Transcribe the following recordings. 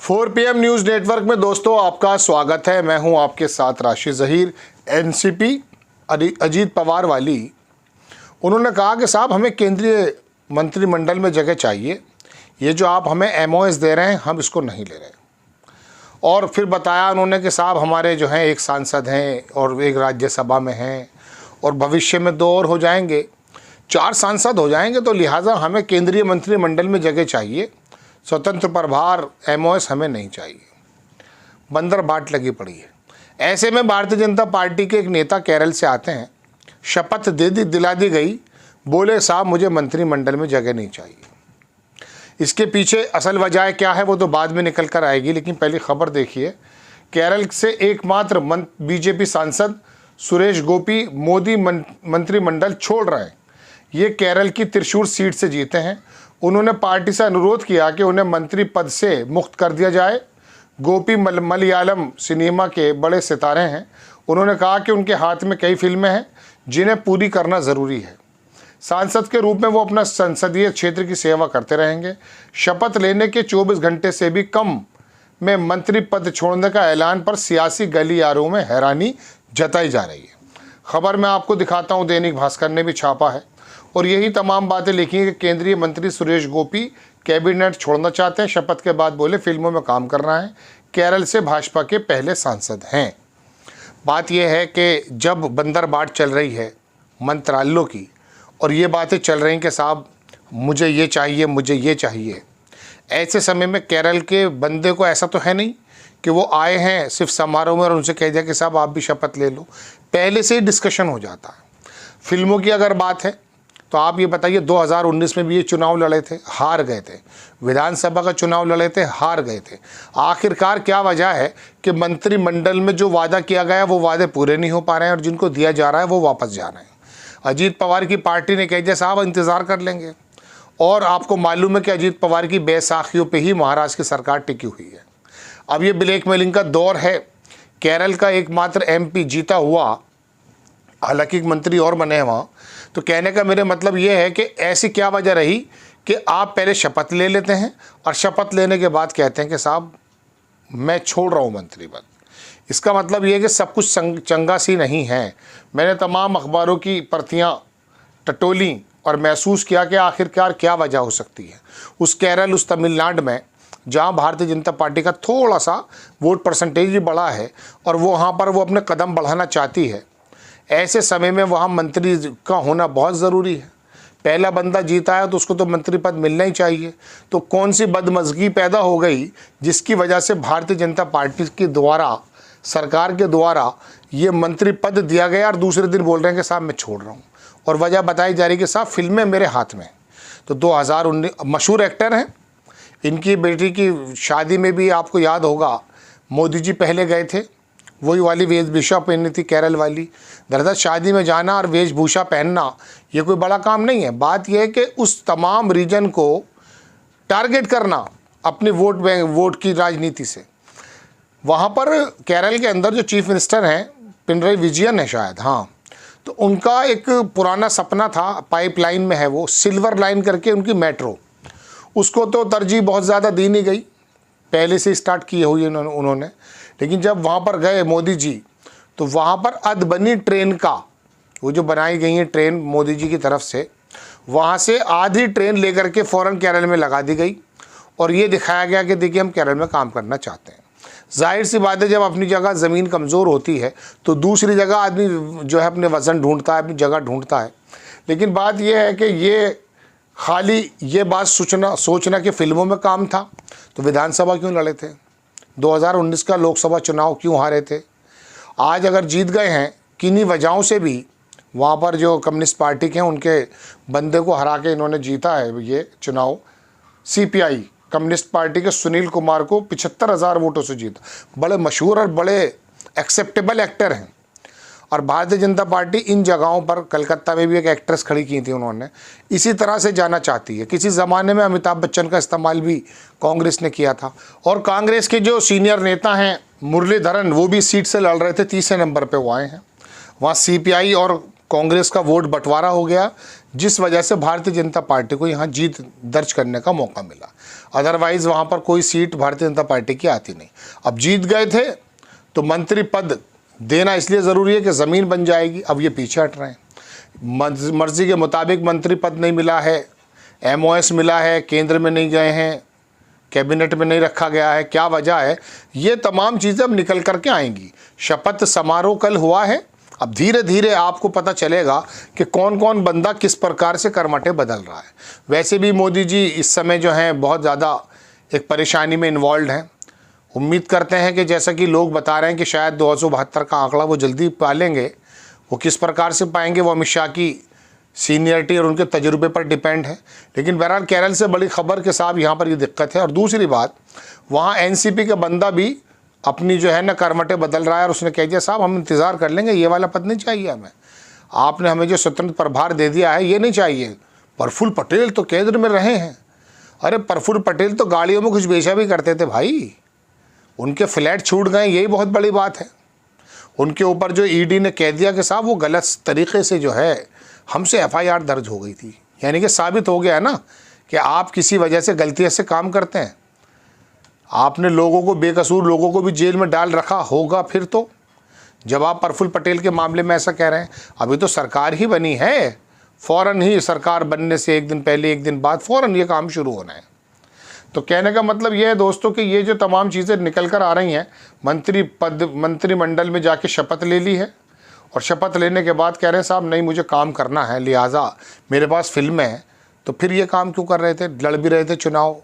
4 PM news network में दोस्तों आपका स्वागत है। मैं हूं आपके साथ राशि ज़हीर। एनसीपी अजीत पवार वाली उन्होंने कहा कि साहब हमें केंद्रीय मंत्रिमंडल में जगह चाहिए, ये जो आप हमें एमओएस दे रहे हैं हम इसको नहीं ले रहे। और फिर बताया उन्होंने कि साहब हमारे जो हैं एक सांसद हैं और एक राज्यसभा में हैं और भविष्य में 2 और हो जाएंगे, 4 सांसद हो जाएंगे, तो लिहाजा हमें केंद्रीय मंत्रिमंडल में जगह चाहिए, स्वतंत्र प्रभार एमओएस हमें नहीं चाहिए। बंदर बाट लगी पड़ी है। ऐसे में भारतीय जनता पार्टी के एक नेता केरल से आते हैं, शपथ दिला दी गई, बोले साहब मुझे मंत्रिमंडल में जगह नहीं चाहिए। इसके पीछे असल वजह क्या है वो तो बाद में निकल कर आएगी, लेकिन पहली खबर देखिए। केरल से एकमात्र बीजेपी सांसद सुरेश गोपी मोदी मंत्रिमंडल छोड़ रहे हैं। ये केरल की त्रिशूर सीट से जीते हैं। उन्होंने पार्टी से अनुरोध किया कि उन्हें मंत्री पद से मुक्त कर दिया जाए। गोपी मलयालम सिनेमा के बड़े सितारे हैं। उन्होंने कहा कि उनके हाथ में कई फिल्में हैं जिन्हें पूरी करना ज़रूरी है। सांसद के रूप में वो अपना संसदीय क्षेत्र की सेवा करते रहेंगे। शपथ लेने के 24 घंटे से भी कम में मंत्री पद छोड़ने का ऐलान पर सियासी गलियारों में हैरानी जताई जा रही है। खबर मैं आपको दिखाता हूँ, दैनिक भास्कर ने भी छापा है और यही तमाम बातें लिखी हैं कि केंद्रीय मंत्री सुरेश गोपी कैबिनेट छोड़ना चाहते हैं। शपथ के बाद बोले फिल्मों में काम करना है। केरल से भाजपा के पहले सांसद हैं। बात यह है कि जब बंदर बाट चल रही है मंत्रालयों की और ये बातें चल रही कि साहब मुझे ये चाहिए, मुझे ये चाहिए, ऐसे समय में केरल के बंदे को ऐसा तो है नहीं कि वो आए हैं सिर्फ समारोह में और उनसे कह दिया कि साहब आप भी शपथ ले लो। पहले से ही डिस्कशन हो जाता है। फिल्मों की अगर बात है तो आप ये बताइए, 2019 में भी ये चुनाव लड़े थे, हार गए थे। विधानसभा का चुनाव लड़े थे, हार गए थे। आखिरकार क्या वजह है कि मंत्रिमंडल में जो वादा किया गया वो वादे पूरे नहीं हो पा रहे हैं और जिनको दिया जा रहा है वो वापस जा रहे हैं। अजीत पवार की पार्टी ने कह दिया साहब इंतज़ार कर लेंगे। और आपको मालूम है कि अजीत पवार की बैसाखियों पर ही महाराष्ट्र की सरकार टिकी हुई है। अब ये ब्लैकमेलिंग का दौर है। केरल का एकमात्र MP जीता हुआ, हालांकि मंत्री और बने हैं वहाँ, तो कहने का मेरे मतलब ये है कि ऐसी क्या वजह रही कि आप पहले शपथ ले लेते हैं और शपथ लेने के बाद कहते हैं कि साहब मैं छोड़ रहा हूँ मंत्री पद। इसका मतलब ये है कि सब कुछ चंगा सी नहीं है। मैंने तमाम अखबारों की प्रतियाँ टटोली और महसूस किया कि आखिरकार क्या वजह हो सकती है। उस केरल, उस तमिलनाडु में जहाँ भारतीय जनता पार्टी का थोड़ा सा वोट परसेंटेज भी बढ़ा है और वहाँ पर वो अपने कदम बढ़ाना चाहती है, ऐसे समय में वहाँ मंत्री का होना बहुत ज़रूरी है। पहला बंदा जीता है तो उसको तो मंत्री पद मिलना ही चाहिए। तो कौन सी बदमज़गी पैदा हो गई जिसकी वजह से भारतीय जनता पार्टी के द्वारा, सरकार के द्वारा ये मंत्री पद दिया गया और दूसरे दिन बोल रहे हैं कि साहब मैं छोड़ रहा हूँ। और वजह बताई जा रही है कि साहब फिल्में मेरे हाथ में। तो 2019 मशहूर एक्टर हैं, इनकी बेटी की शादी में भी आपको याद होगा मोदी जी पहले गए थे, वही वाली वेशभूषा पहनी थी केरल वाली। दरअसल शादी में जाना और वेशभूषा पहनना ये कोई बड़ा काम नहीं है। बात यह है कि उस तमाम रीजन को टारगेट करना अपनी वोट की राजनीति से। वहाँ पर केरल के अंदर जो चीफ मिनिस्टर हैं पिनराई विजयन है शायद, हाँ, तो उनका एक पुराना सपना था, पाइपलाइन में है वो, सिल्वर लाइन करके उनकी मेट्रो, उसको तो तरजीह बहुत ज़्यादा दी नहीं गई, पहले से स्टार्ट की हुई उन्होंने। लेकिन जब वहाँ पर गए मोदी जी तो वहाँ पर अधबनी ट्रेन का, वो जो बनाई गई है ट्रेन मोदी जी की तरफ से, वहाँ से आधी ट्रेन लेकर के फ़ौरन केरल में लगा दी गई और ये दिखाया गया कि देखिए हम केरल में काम करना चाहते हैं। जाहिर सी बात है, जब अपनी जगह ज़मीन कमज़ोर होती है तो दूसरी जगह आदमी जो है अपने वज़न ढूंढता है, अपनी जगह ढूंढता है। लेकिन बात यह है कि ये खाली ये बात सोचना कि फ़िल्मों में काम था तो विधानसभा क्यों लड़े थे, 2019 का लोकसभा चुनाव क्यों हारे थे। आज अगर जीत गए हैं किन्हीं वजहों से भी, वहाँ पर जो कम्युनिस्ट पार्टी के हैं उनके बंदे को हरा के इन्होंने जीता है ये चुनाव। CPI कम्युनिस्ट पार्टी के सुनील कुमार को 75,000 वोटों से जीता। बड़े मशहूर और बड़े एक्सेप्टेबल एक्टर हैं। और भारतीय जनता पार्टी इन जगहों पर, कलकत्ता में भी एक एक्ट्रेस खड़ी की थी उन्होंने, इसी तरह से जाना चाहती है। किसी ज़माने में अमिताभ बच्चन का इस्तेमाल भी कांग्रेस ने किया था। और कांग्रेस के जो सीनियर नेता हैं मुरलीधरन, वो भी सीट से लड़ रहे थे, तीसरे नंबर पे वो आए हैं। वहाँ CPI और कांग्रेस का वोट बंटवारा हो गया। जिस वजह से भारतीय जनता पार्टी को यहाँ जीत दर्ज करने का मौका मिला। अदरवाइज़ वहाँ पर कोई सीट भारतीय जनता पार्टी की आती नहीं। अब जीत गए थे तो मंत्री पद देना इसलिए ज़रूरी है कि ज़मीन बन जाएगी। अब ये पीछे हट रहे हैं, मर्ज़ी के मुताबिक मंत्री पद नहीं मिला है, MOS मिला है, केंद्र में नहीं गए हैं, कैबिनेट में नहीं रखा गया है, क्या वजह है, ये तमाम चीज़ें अब निकल कर के आएंगी। शपथ समारोह कल हुआ है, अब धीरे धीरे आपको पता चलेगा कि कौन कौन बंदा किस प्रकार से करवटें बदल रहा है। वैसे भी मोदी जी इस समय जो हैं बहुत ज़्यादा एक परेशानी में इन्वॉल्व हैं। उम्मीद करते हैं कि जैसा कि लोग बता रहे हैं कि शायद 272 का आंकड़ा वो जल्दी पालेंगे। वो किस प्रकार से पाएंगे वो अमित शाह की सीनियरिटी और उनके तजुर्बे पर डिपेंड है। लेकिन बहरहाल केरल से बड़ी खबर के साथ यहाँ पर ये दिक्कत है। और दूसरी बात, वहाँ NCP का बंदा भी अपनी जो है ना करवटें बदल रहा है और उसने कह दिया साहब हम इंतज़ार कर लेंगे, ये वाला पद नहीं चाहिए हमें, आपने हमें जो स्वतंत्र प्रभार दे दिया है ये नहीं चाहिए। प्रफुल्ल पटेल तो केंद्र में रहे हैं। अरे प्रफुल्ल पटेल तो गाड़ियों में कुछ बेचा भी करते थे भाई, उनके फ्लैट छूट गए, यही बहुत बड़ी बात है। उनके ऊपर जो ED ने कह दिया कि साहब वो गलत तरीके से जो है हमसे FIR दर्ज हो गई थी, यानी कि साबित हो गया ना कि आप किसी वजह से गलती से काम करते हैं। आपने लोगों को, बेकसूर लोगों को भी जेल में डाल रखा होगा फिर तो, जब आप प्रफुल्ल पटेल के मामले में ऐसा कह रहे हैं। अभी तो सरकार ही बनी है, फ़ौरन ही सरकार बनने से एक दिन पहले एक दिन बाद फ़ौरन ये काम शुरू होना है। तो कहने का मतलब ये है दोस्तों कि ये जो तमाम चीज़ें निकल कर आ रही हैं, मंत्रिमंडल में जाके शपथ ले ली है और शपथ लेने के बाद कह रहे हैं साहब नहीं मुझे काम करना है, लिहाजा मेरे पास फिल्में हैं। तो फिर ये काम क्यों कर रहे थे, लड़ भी रहे थे चुनाव,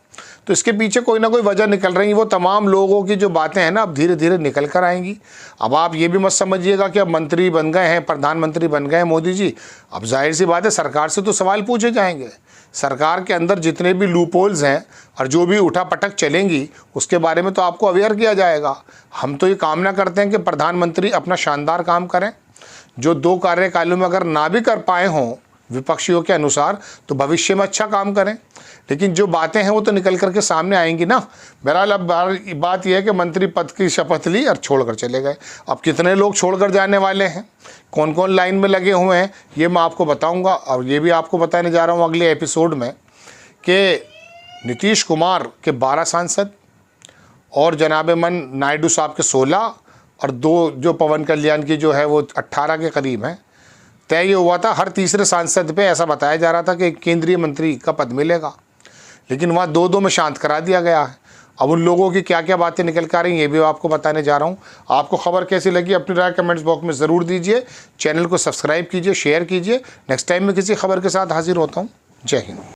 तो इसके पीछे कोई ना कोई वजह निकल रही है। वो तमाम लोगों की जो बातें हैं ना अब धीरे धीरे निकल कर आएंगी। अब आप ये भी मत समझिएगा कि अब मंत्री बन गए हैं, प्रधानमंत्री बन गए हैं मोदी जी, अब जाहिर सी बात है सरकार से तो सवाल पूछे जाएंगे। सरकार के अंदर जितने भी लूपहोल्स हैं और जो भी उठापटक चलेंगी उसके बारे में तो आपको अवेयर किया जाएगा। हम तो ये कामना करते हैं कि प्रधानमंत्री अपना शानदार काम करें, जो 2 कार्यकालों में अगर ना भी कर पाए हों विपक्षियों के अनुसार तो भविष्य में अच्छा काम करें। लेकिन जो बातें हैं वो तो निकल करके सामने आएंगी ना। बहरहाल अब बात यह है कि मंत्री पद की शपथ ली और छोड़कर चले गए। अब कितने लोग छोड़कर जाने वाले हैं, कौन कौन लाइन में लगे हुए हैं, ये मैं आपको बताऊंगा। और ये भी आपको बताने जा रहा हूँ अगले एपिसोड में कि नीतीश कुमार के 12 सांसद और जनाब-ए-मन नायडू साहब के 16 और 2 जो पवन कल्याण की जो है वो 18 के करीब हैं। तय ये हुआ था हर तीसरे सांसद पे ऐसा बताया जा रहा था कि केंद्रीय मंत्री का पद मिलेगा, लेकिन वहाँ 2-2 में शांत करा दिया गया है। अब उन लोगों की क्या क्या बातें निकल कर आ रही हैं ये भी आपको बताने जा रहा हूँ। आपको खबर कैसी लगी अपनी राय कमेंट्स बॉक्स में ज़रूर दीजिए। चैनल को सब्सक्राइब कीजिए, शेयर कीजिए। नेक्स्ट टाइम मैं किसी खबर के साथ हाजिर होता हूँ। जय हिंद।